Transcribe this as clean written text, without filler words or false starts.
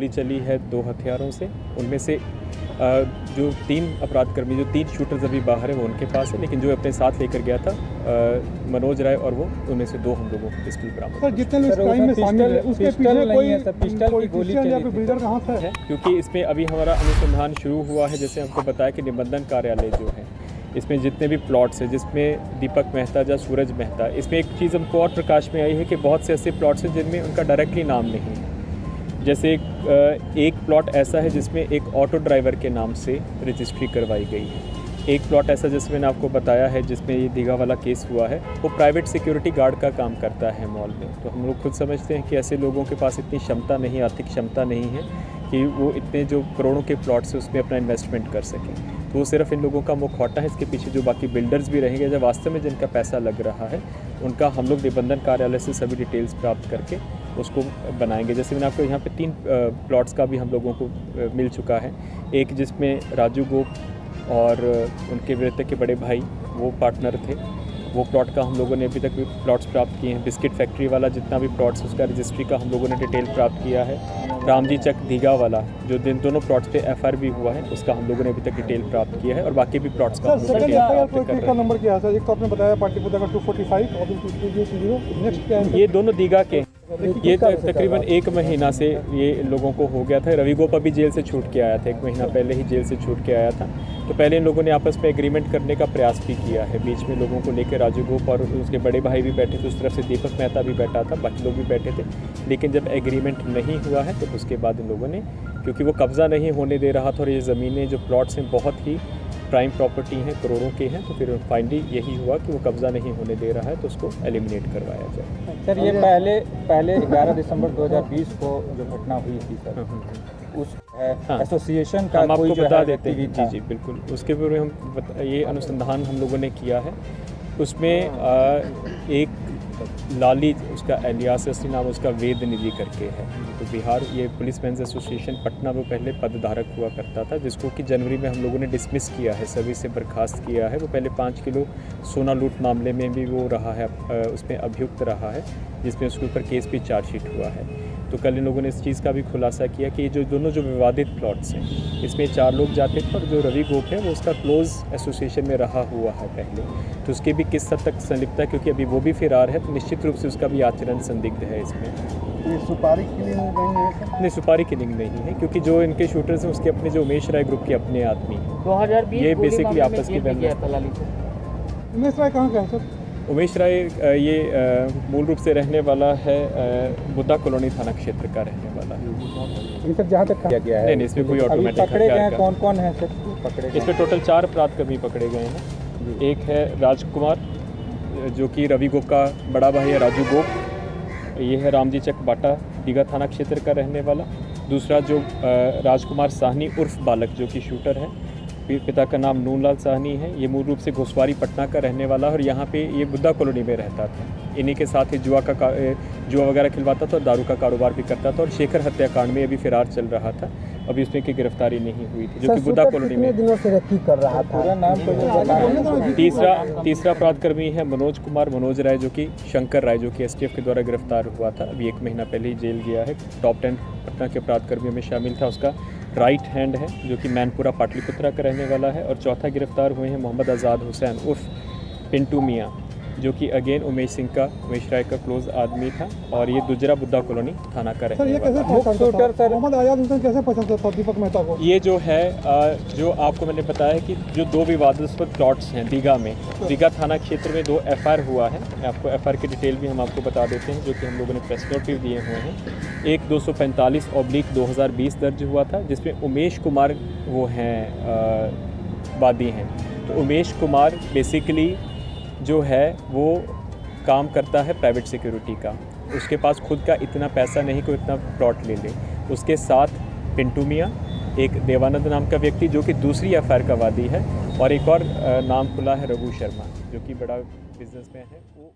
गोली चली है 2 हथियारों से। उनमें से जो 3 अपराधकर्मी, जो 3 शूटर्स अभी बाहर है वो उनके पास है, लेकिन जो अपने साथ लेकर गया था मनोज राय और वो, उनमें से 2 हम लोगों को पिस्टल बरामद। सर जितने लोग इस क्राइम में शामिल है उसके पीछे कोई गोली या कोई बिल्डर कहाँ से है? क्योंकि इसमें अभी हमारा अनुसंधान शुरू हुआ है। जैसे हमको बताया कि निबंधन कार्यालय जो है, इसमें जितने भी प्लॉट्स हैं, जिसमें दीपक मेहता या सूरज मेहता, इसमें एक चीज़ हमको और प्रकाश में आई है कि बहुत से ऐसे प्लॉट्स हैं जिनमें उनका डायरेक्टली नाम नहीं है। जैसे एक प्लॉट ऐसा है जिसमें एक ऑटो ड्राइवर के नाम से रजिस्ट्री करवाई गई है। एक प्लॉट ऐसा जिसमें मैंने आपको बताया है, जिसमें ये दीघा वाला केस हुआ है, वो प्राइवेट सिक्योरिटी गार्ड का काम करता है मॉल में। तो हम लोग खुद समझते हैं कि ऐसे लोगों के पास इतनी क्षमता नहीं, आर्थिक क्षमता नहीं है कि वो इतने जो करोड़ों के प्लॉट्स हैं उसमें अपना इन्वेस्टमेंट कर सकें। तो वो सिर्फ इन लोगों का मुखौटा है। इसके पीछे जो बाकी बिल्डर्स भी रहेंगे, जब वास्तव में जिनका पैसा लग रहा है, उनका हम लोग निबंधन कार्यालय से सभी डिटेल्स प्राप्त करके उसको बनाएंगे। जैसे मैंने आपको यहाँ पे 3 प्लॉट्स का भी हम लोगों को मिल चुका है। एक जिसमें राजू गोप और उनके मृतक के बड़े भाई वो पार्टनर थे, वो प्लॉट का हम लोगों ने अभी तक भी प्लॉट्स प्राप्त किए हैं। बिस्किट फैक्ट्री वाला जितना भी प्लॉट्स उसका रजिस्ट्री का हम लोगों ने डिटेल प्राप्त किया है। रामजी चक दीघा वाला जो दोनों प्लॉट्स पे FR भी हुआ है, उसका हम लोगों ने अभी तक डिटेल प्राप्त किया है, और बाकी भी प्लॉट्स का हम लोग डिटेल प्राप्त कर रहे हैं। नंबर क्या है सर? एक तो आपने बताया पाटलिपुत्र का 245 और दूसरा नेक्स्ट क्या है? ये दोनों दीघा के, ये तकरीबन 1 महीना से ये लोगों को हो गया था। रवि गोप अभी जेल से छूट के आया था, 1 महीना पहले ही जेल से छूट के आया था। तो पहले इन लोगों ने आपस में एग्रीमेंट करने का प्रयास भी किया है। बीच में लोगों को लेकर राजू गोप और उसके बड़े भाई भी बैठे थे, उस तरफ से दीपक मेहता भी बैठा था, बाकी लोग भी बैठे थे। लेकिन जब एग्रीमेंट नहीं हुआ है तो उसके बाद इन लोगों ने, क्योंकि वो कब्ज़ा नहीं होने दे रहा था और ये ज़मीनें जो प्लॉट्स हैं बहुत ही प्राइम प्रॉपर्टी हैं, करोड़ों के हैं, तो फिर फाइनली यही हुआ कि वो कब्ज़ा नहीं होने दे रहा है तो उसको एलिमिनेट करवाया जाए। सर ये पहले 11 दिसंबर 2020 को जो घटना हुई थी सर, उस एसोसिएशन का हम आपको कोई बता देते हैं। जी जी बिल्कुल, उसके बारे में ये अनुसंधान हम लोगों ने किया है। उसमें एक लाली, उसका एलियास असली नाम उसका वेद निधि करके है। तो बिहार ये पुलिस मैन्स एसोसिएशन पटना में पहले पदधारक हुआ करता था, जिसको कि जनवरी में हम लोगों ने डिसमिस किया है, सर्विस से बर्खास्त किया है। वो पहले 5 किलो सोना लूट मामले में भी वो रहा है, उसमें अभियुक्त रहा है, जिसमें उसके ऊपर केस भी चार्जशीट हुआ है। तो कल इन लोगों ने इस चीज़ का भी खुलासा किया कि जो दोनों जो विवादित प्लॉट्स हैं, इसमें 4 लोग जाते थे, और जो रवि गोप है वो उसका क्लोज एसोसिएशन में रहा हुआ है पहले। तो उसकी भी किस हद तक संलिप्तता है, क्योंकि अभी वो भी फरार है, तो निश्चित रूप से उसका भी आचरण संदिग्ध है इसमें। ये सुपारी किलिंग नहीं है सर? नहीं, सुपारी किलिंग नहीं है, क्योंकि जो इनके शूटर्स हैं उसके अपने जो उमेश राय ग्रुप के अपने आदमी हैं। 2020 ये बेसिकली आपस की उमेश राय कहाँ का है सर? उमेश राय ये मूल रूप से रहने वाला है बुद्धा कॉलोनी थाना क्षेत्र का रहने वाला है। सर जहाँ तक किया गया है, नहीं, इसमें कोई ऑटोमेटिक पकड़े गए कौन कौन है सर? पकड़े इसमें टोटल 4 अपराधकर्मी पकड़े गए हैं। एक है राजकुमार, जो कि रवि गोप का बड़ा भाई है, राजू गोप। ये है रामजी चक बाटा, दीघा थाना क्षेत्र का रहने वाला। दूसरा जो राजकुमार साहनी उर्फ बालक, जो कि शूटर है, पिता का नाम नूनलाल साहनी है। ये मूल रूप से घोसवारी पटना का रहने वाला है, और यहाँ पे ये बुद्धा कॉलोनी में रहता था। इन्हीं के साथ ही जुआ वगैरह खिलवाता था और दारू का कारोबार भी करता था, और शेखर हत्याकांड में अभी फरार चल रहा था। अभी उसमें की गिरफ्तारी नहीं हुई थी, जो कि बुद्धा कॉलोनी में दिनों से रेकी कर रहा था। पूरा नाम तीसरा अपराधकर्मी है मनोज राय, जो कि शंकर राय, जो कि STF के द्वारा गिरफ्तार हुआ था। अभी 1 महीना पहले ही जेल गया है। टॉप 10 पटना के अपराधकर्मियों में शामिल था। उसका राइट हैंड है, जो कि मैनपुरा पाटलिपुत्रा का रहने वाला है। और चौथा गिरफ्तार हुए हैं मोहम्मद आज़ाद हुसैन उर्फ पिंटू मियाँ, जो कि अगेन उमेश राय का क्लोज आदमी था, और ये दुजरा बुद्धा कॉलोनी थाना का रहने वाला है। मोहम्मद आज़ाद हुसैन कैसे पहचानता था दीपक मेहता को? ये जो है जो आपको मैंने बताया कि जो 2 विवादास्पद प्लॉट्स हैं दीघा में, दीघा थाना क्षेत्र में 2 FR हुआ है। आपको FR की डिटेल भी हम आपको बता देते हैं, जो कि हम लोगों ने प्रेस नोट भी दिए हुए हैं। एक 245/2020 दर्ज हुआ था, जिसमें उमेश कुमार वो हैं वादी हैं। तो उमेश कुमार बेसिकली जो है वो काम करता है प्राइवेट सिक्योरिटी का। उसके पास खुद का इतना पैसा नहीं कि इतना प्लॉट ले ले। उसके साथ पिंटू मियाँ, एक देवानंद नाम का व्यक्ति जो कि दूसरी FR का वादी है, और एक और नाम खुला है रघु शर्मा, जो कि बड़ा बिजनेसमैन है। वो